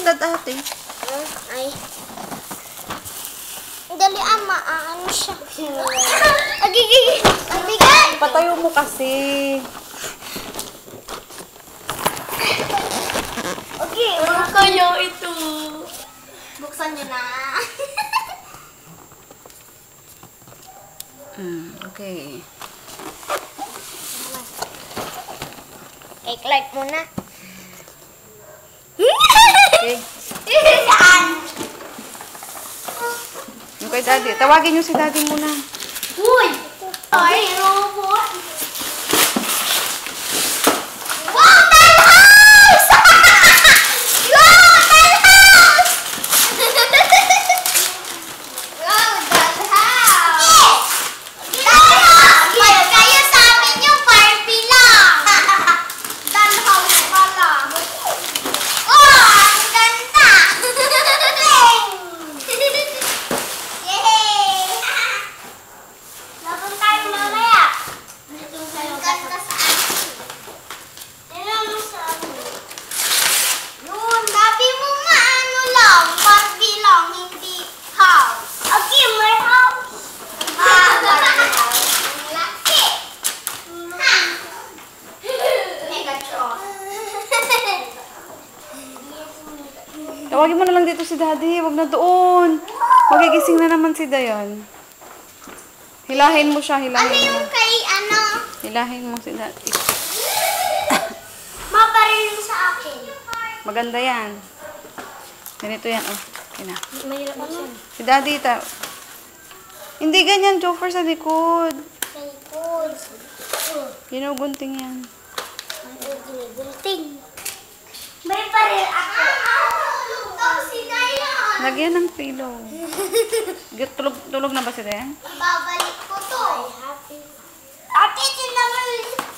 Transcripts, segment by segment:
dad ate. Ay. Dali ama, ano siya? Agigigig. Abigan. Patayo mo kasi. Okay, Ano kaya ito? buksan niyo na. Okay. Like muna. Okay. Saan? Yung kay daddy. Tawagin niyo si daddy muna. Uy! Ay, robot! Wow, dollhouse! Wow, dollhouse! Wow, dollhouse! Dollhouse! Ba't kayo sabi niyo Barbie lang? Dollhouse pala. Oh, ang ganda! Yay! Laban tayo mamaya. Ang ganda sa akin. Tignan mo sa ano. Yun, sabi mo nga ano lang, Barbie lang, hindi house. Okay, may house. Barbie house. Ang laki. Megatron. Tawagin mo na lang dito si daddy. Wag na doon. Magigising na naman si Dayan. Hilahin mo siya. Ano Hilahin mo. yung kay ano? Hilahin mo si daddy. Maparil sa akin. Maganda yan. Ganito yan. Oh. Okay na. Mahirap ano? Si daddy. Hindi ganyan. Joker sa likod. Kay Cool. Ginugunting yan. Ginigulting. May paril ako. Lugtong si Dayan. Lagyan ng pillow. Tulog na ba si Dayan? Babalik ko to. Ate, tinaman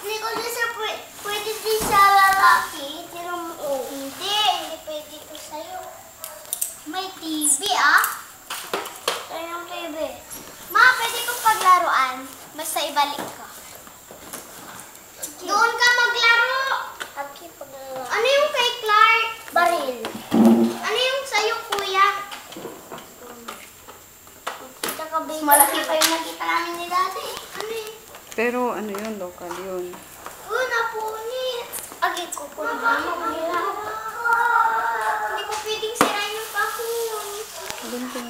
ni ko din sa pwede din sa lalaki. Tira mo. Oh. Hindi pwede to sa'yo. May TV Tayo ng TV. Ma, pwede kong paglaruan. Basta ibalik ka. Doon ka maglaro. Okay, paglaro. Ano yung kay Clark? Baril. Ano yung sa'yo, kuya? Mas malaki pa yung nakita namin ni dati. Ano yun? Pero ano yun? Local yun. Napunit. Agit ko po naman. Hindi ko pwedeng sirain yung kahon. Gunting